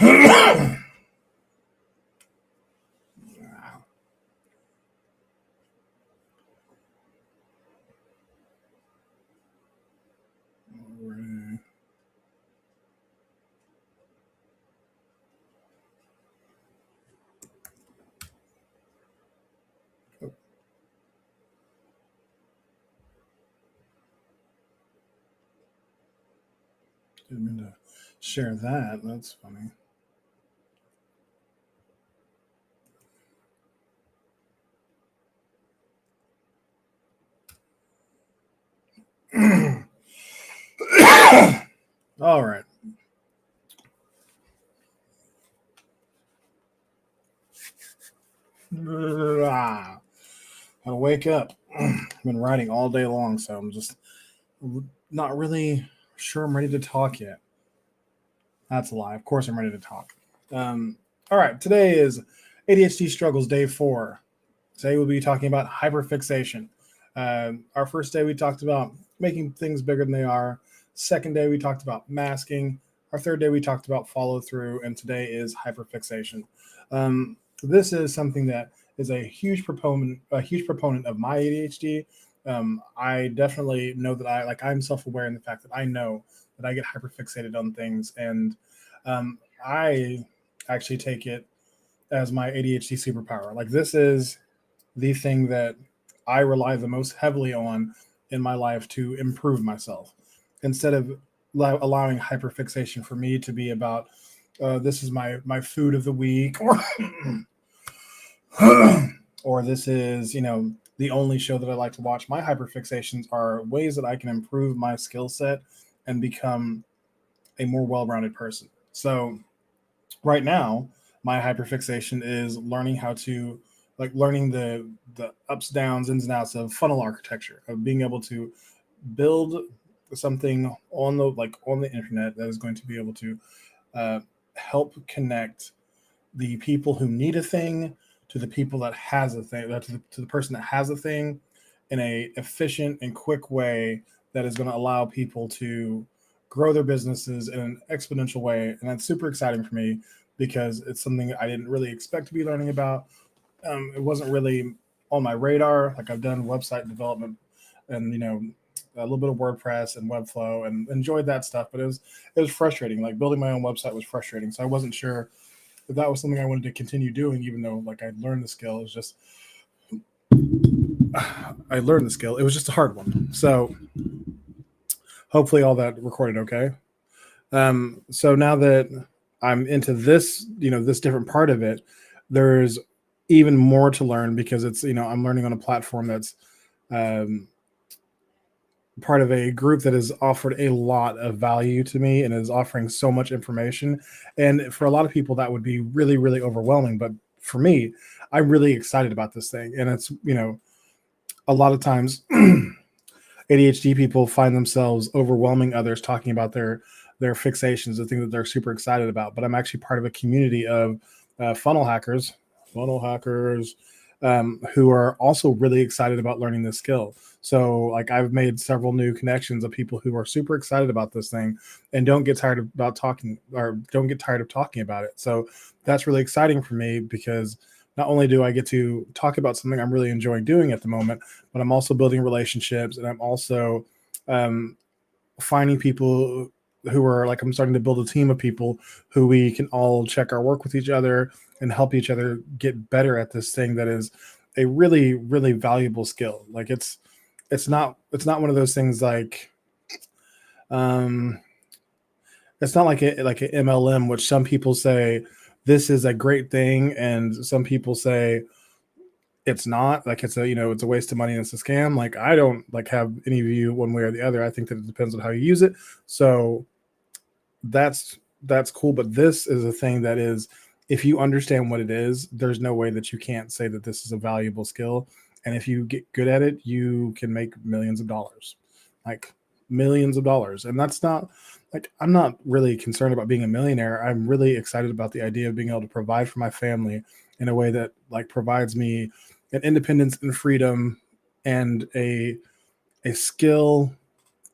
All right. Oh, didn't mean to share that. That's funny. All right. I'll wake up. I've been writing all day long, so I'm just not really sure I'm ready to talk yet. That's a lie. Of course, I'm ready to talk. All right. Today is ADHD struggles day 4. Today we'll be talking about hyperfixation. Our first day we talked about making things bigger than they are. Second day we talked about masking. Our third day we talked about follow through, and today is hyperfixation. This is something that is a huge proponent of my ADHD. I definitely know that I'm self-aware in the fact that I know that I get hyperfixated on things, and I actually take it as my ADHD superpower. Like, this is the thing that I rely the most heavily on in my life to improve myself. Instead of allowing hyperfixation for me to be about this is my food of the week, or or this is the only show that I like to watch. My hyperfixations are ways that I can improve my skill set and become a more well-rounded person. So right now, my hyperfixation is learning how to learning the ups, downs, ins and outs of funnel architecture, of being able to build something on the internet that is going to be able to uh, help connect the people who need a thing to the people that has a thing, to the person that has a thing, in a efficient and quick way that is going to allow people to grow their businesses in an exponential way. And that's super exciting for me because it's something I didn't really expect to be learning about. It wasn't really on my radar. Like, I've done website development and a little bit of WordPress and Webflow and enjoyed that stuff, but it was frustrating. Like, building my own website was frustrating, so I wasn't sure if that was something I wanted to continue doing, even though I learned the skill. It was just I learned the skill. It was just a hard one. So hopefully all that recorded okay. So now that I'm into this, this different part of it, there's even more to learn because it's, I'm learning on a platform that's um, part of a group that has offered a lot of value to me and is offering so much information. And for a lot of people, that would be really, really overwhelming. But for me, I'm really excited about this thing. And it's, a lot of times ADHD people find themselves overwhelming others talking about their fixations, the things that they're super excited about. But I'm actually part of a community of funnel hackers, who are also really excited about learning this skill. So, I've made several new connections of people who are super excited about this thing and don't get tired of talking about it. So that's really exciting for me because not only do I get to talk about something I'm really enjoying doing at the moment, but I'm also building relationships, and I'm also um, finding people who are I'm starting to build a team of people who we can all check our work with each other and help each other get better at this thing that is a really, really valuable skill. It's not one of those things um it's not like an MLM, which some people say this is a great thing and some people say it's not. It's a waste of money and it's a scam. I don't have any view one way or the other. I think that it depends on how you use it. So that's cool, but this is a thing that is, if you understand what it is, there's no way that you can't say that this is a valuable skill. And if you get good at it, you can make millions of dollars, like millions of dollars. And that's not I'm not really concerned about being a millionaire. I'm really excited about the idea of being able to provide for my family in a way that provides me an independence and freedom and a skill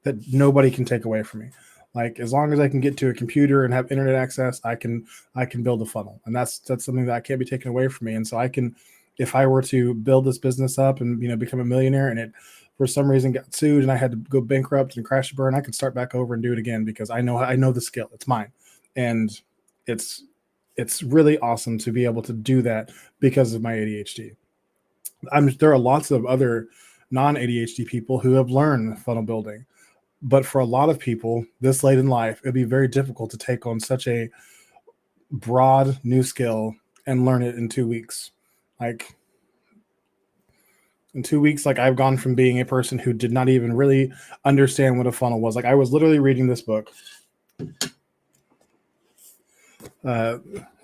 that nobody can take away from me. Like as long as I can get to a computer and have internet access, I can build a funnel, and that's something that can't be taken away from me. And so I can, if I were to build this business up and become a millionaire, and it for some reason got sued and I had to go bankrupt and crash and burn, I could start back over and do it again because I know the skill. It's mine, and it's it's really awesome to be able to do that because of my ADHD. There are lots of other non ADHD people who have learned funnel building, but for a lot of people this late in life, it'd be very difficult to take on such a broad new skill and learn it in 2 weeks. Like in 2 weeks, like I've gone from being a person who did not even really understand what a funnel was. Like I was literally reading this book, uh,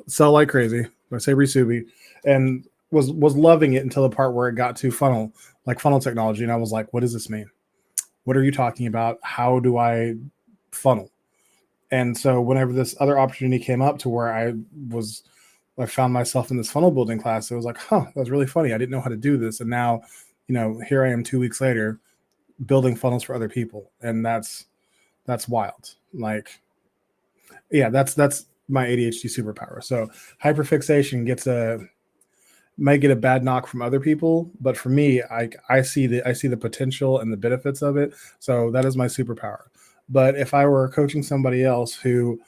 Sell Like Crazy by Sabri Subi, and was loving it until the part where it got to funnel technology, and I was like, what does this mean? What are you talking about? How do I funnel? And so whenever this other opportunity came up to where I found myself in this funnel building class, it was like, huh, that was really funny. I didn't know how to do this. And now, here I am 2 weeks later building funnels for other people. And that's wild. Like, yeah, that's my ADHD superpower. So hyperfixation might get a bad knock from other people, but for me, I see the potential and the benefits of it. So that is my superpower. But if I were coaching somebody else who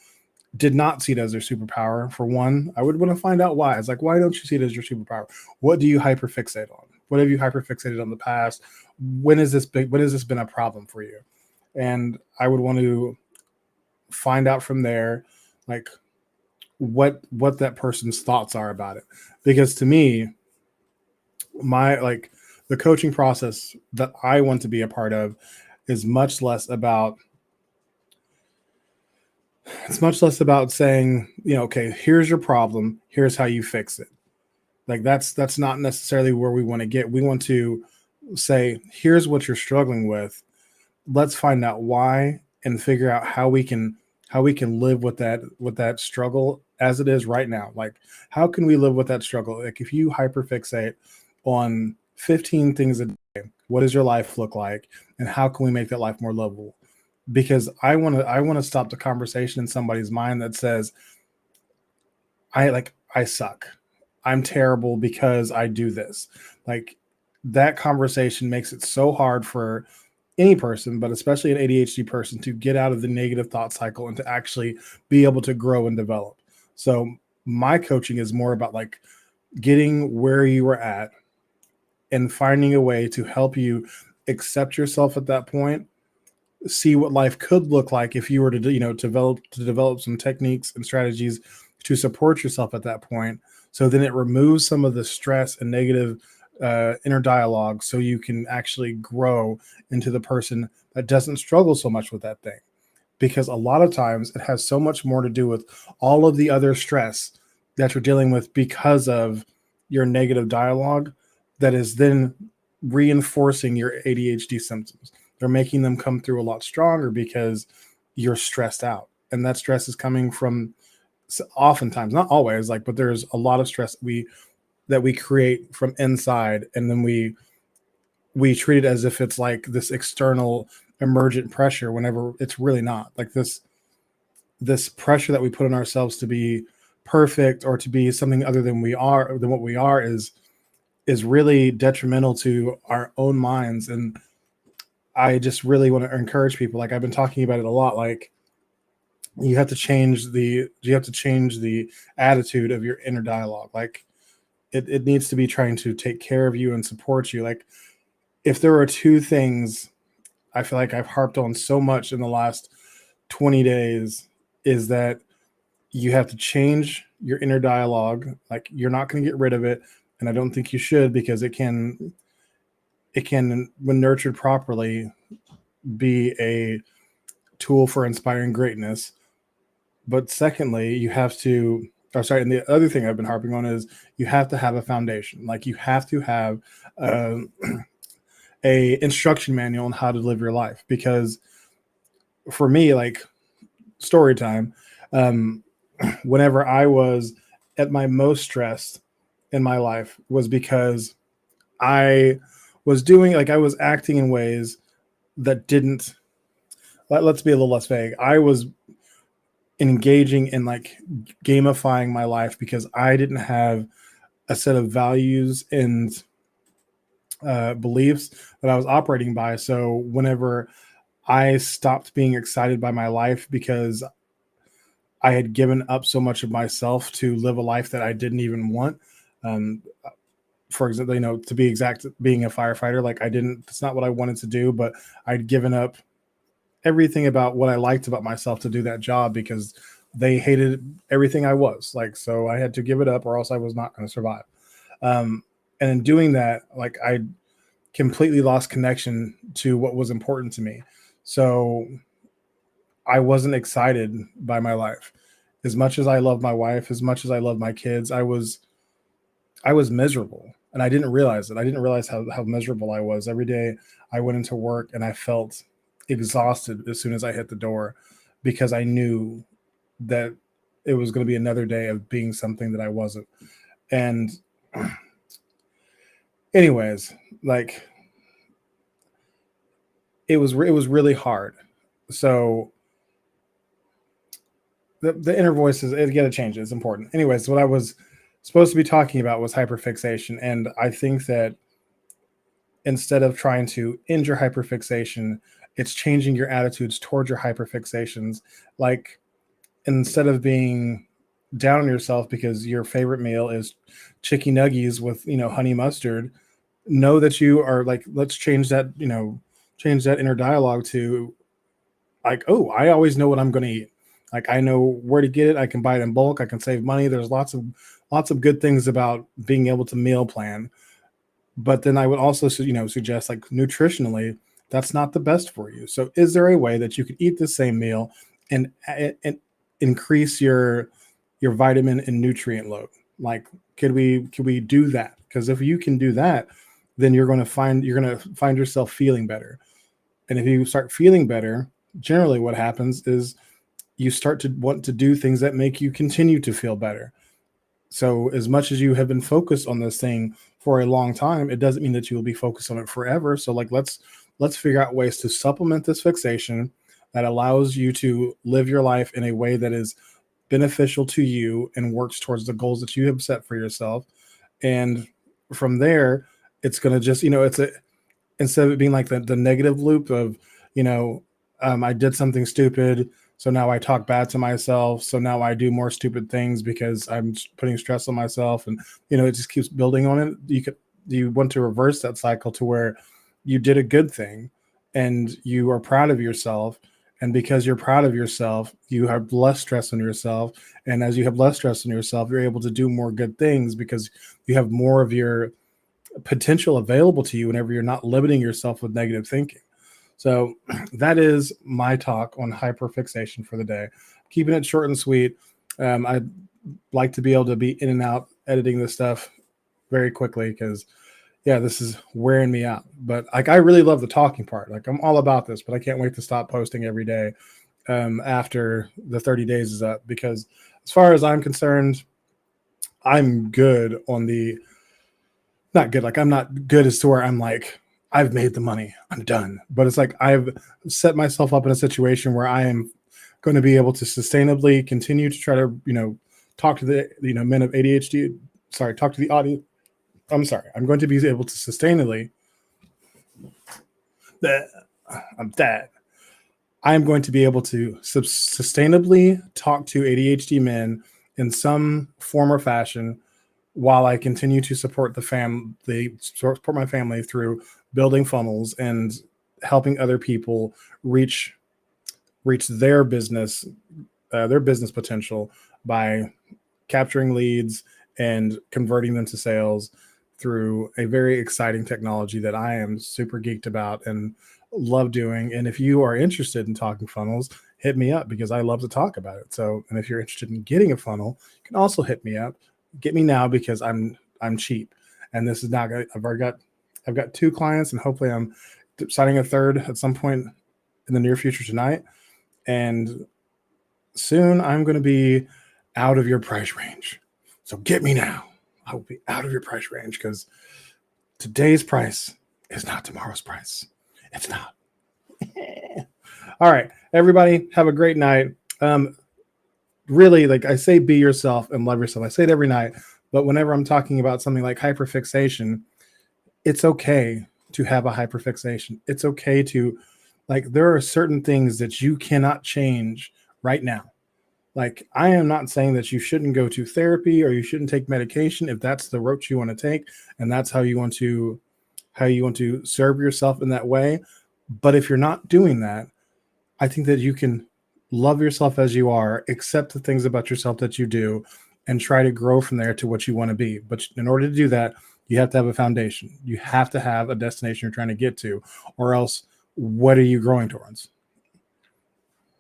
did not see it as their superpower, for one, I would want to find out why. It's like, why don't you see it as your superpower? What do you hyperfixate on? What have you hyperfixated on the past? When has this been a problem for you? And I would want to find out from there, like what that person's thoughts are about it. Because to me, the coaching process that I want to be a part of is much less about saying, okay, here's your problem, here's how you fix it. Like that's not necessarily where we want to get. We want to say, here's what you're struggling with. Let's find out why and figure out how we can live with that struggle as it is right now. Like, how can we live with that struggle? Like, if you hyperfixate on 15 things a day, what does your life look like, and how can we make that life more livable? Because I want to stop the conversation in somebody's mind that says, I suck, I'm terrible because I do this. Like, that conversation makes it so hard for any person, but especially an ADHD person, to get out of the negative thought cycle and to actually be able to grow and develop. So my coaching is more about like getting where you were at and finding a way to help you accept yourself at that point, see what life could look like if you were to develop some techniques and strategies to support yourself at that point. So then it removes some of the stress and negative inner dialogue, so you can actually grow into the person that doesn't struggle so much with that thing. Because a lot of times it has so much more to do with all of the other stress that you're dealing with because of your negative dialogue that is then reinforcing your ADHD symptoms. They're making them come through a lot stronger because you're stressed out. And that stress is coming from, oftentimes, not always, but there's a lot of stress that we create from inside, and then we treat it as if it's like this external emergent pressure whenever it's really not. Like this pressure that we put on ourselves to be perfect or to be something other than what we are is really detrimental to our own minds. And I just really want to encourage people, like I've been talking about it a lot, like you have to change the attitude of your inner dialogue. Like it needs to be trying to take care of you and support you. Like, if there are two things I feel like I've harped on so much in the last 20 days, is that you have to change your inner dialogue. Like, you're not going to get rid of it. And I don't think you should, because it can, when nurtured properly, be a tool for inspiring greatness. But secondly, you have to, and the other thing I've been harping on is you have to have a foundation. Like, you have to have a instruction manual on how to live your life. Because for me, like, story time, whenever I was at my most stressed in my life was because I was acting in ways that didn't let's be a little less vague. I was engaging in like gamifying my life because I didn't have a set of values and beliefs that I was operating by. So whenever I stopped being excited by my life because I had given up so much of myself to live a life that I didn't even want. Um, for example, to be exact, being a firefighter, like it's not what I wanted to do, but I'd given up everything about what I liked about myself to do that job because they hated everything I was like. So I had to give it up or else I was not going to survive. And in doing that, like I completely lost connection to what was important to me. So I wasn't excited by my life. As much as I love my wife, as much as I love my kids, I was miserable. And I didn't realize it. I didn't realize how miserable I was. Every day I went into work and I felt exhausted as soon as I hit the door because I knew that it was going to be another day of being something that I wasn't. And anyways, like it was really hard. So the inner voices, again, it changes. It's important. Anyways, what I was supposed to be talking about was hyperfixation, and I think that instead of trying to end your hyperfixation, it's changing your attitudes towards your hyperfixations. Like instead of being down on yourself because your favorite meal is chicken nuggies with honey mustard, know that you are like, let's change that inner dialogue to like, oh, I always know what I'm going to eat. Like I know where to get it. I can buy it in bulk. I can save money. There's lots of good things about being able to meal plan. But then I would also suggest like nutritionally, that's not the best for you. So is there a way that you could eat the same meal and increase your vitamin and nutrient load? Like could we do that? Because if you can do that, then you're going to find yourself feeling better. And if you start feeling better, generally what happens is you start to want to do things that make you continue to feel better. So as much as you have been focused on this thing for a long time, it doesn't mean that you will be focused on it forever. So like let's figure out ways to supplement this fixation that allows you to live your life in a way that is beneficial to you and works towards the goals that you have set for yourself. And from there, it's going to just, it's a instead of it being like the negative loop of, you know, I did something stupid. So now I talk bad to myself. So now I do more stupid things because I'm putting stress on myself. And, it just keeps building on it. You want to reverse that cycle to where you did a good thing and you are proud of yourself. And because you're proud of yourself, you have less stress on yourself. And as you have less stress on yourself, you're able to do more good things because you have more of your potential available to you whenever you're not limiting yourself with negative thinking. So that is my talk on hyperfixation for the day. Keeping it short and sweet. I'd like to be able to be in and out editing this stuff very quickly because, yeah, this is wearing me out. But like, I really love the talking part. Like, I'm all about this, but I can't wait to stop posting every day after the 30 days is up because, as far as I'm concerned, I'm good on the not good. Like I'm not good as to where I'm like, I've made the money, I'm done. But it's like I've set myself up in a situation where I am going to be able to sustainably continue to try to, talk to the, men of ADHD. Sorry, talk to the audience. I'm sorry. I'm going to be able to sustainably that I'm that I am going to be able to sustainably talk to ADHD men in some form or fashion while I continue to support support my family through building funnels and helping other people reach their business potential by capturing leads and converting them to sales through a very exciting technology that I am super geeked about and love doing. And if you are interested in talking funnels, hit me up because I love to talk about it. So, and if you're interested in getting a funnel, you can also hit me up. Get me now because I'm cheap. And this is not going I've got 2 clients and hopefully I'm signing a third at some point in the near future tonight. And soon I'm going to be out of your price range. So get me now. I will be out of your price range because today's price is not tomorrow's price. It's not. All right, everybody, have a great night. Really, like I say, be yourself and love yourself. I say it every night, but whenever I'm talking about something like hyperfixation, it's okay to have a hyperfixation. It's okay to, like, there are certain things that you cannot change right now. Like, I am not saying that you shouldn't go to therapy or you shouldn't take medication if that's the route you want to take and that's how you want to serve yourself in that way. But if you're not doing that, I think that you can love yourself as you are, accept the things about yourself that you do, and try to grow from there to what you want to be. But in order to do that, you have to have a foundation. You have to have a destination you're trying to get to, or else what are you growing towards?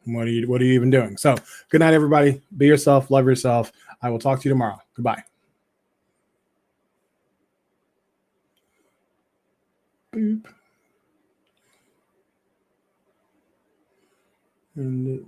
What are you even doing? So good night, everybody. Be yourself, love yourself. I will talk to you tomorrow. Goodbye. Boop. And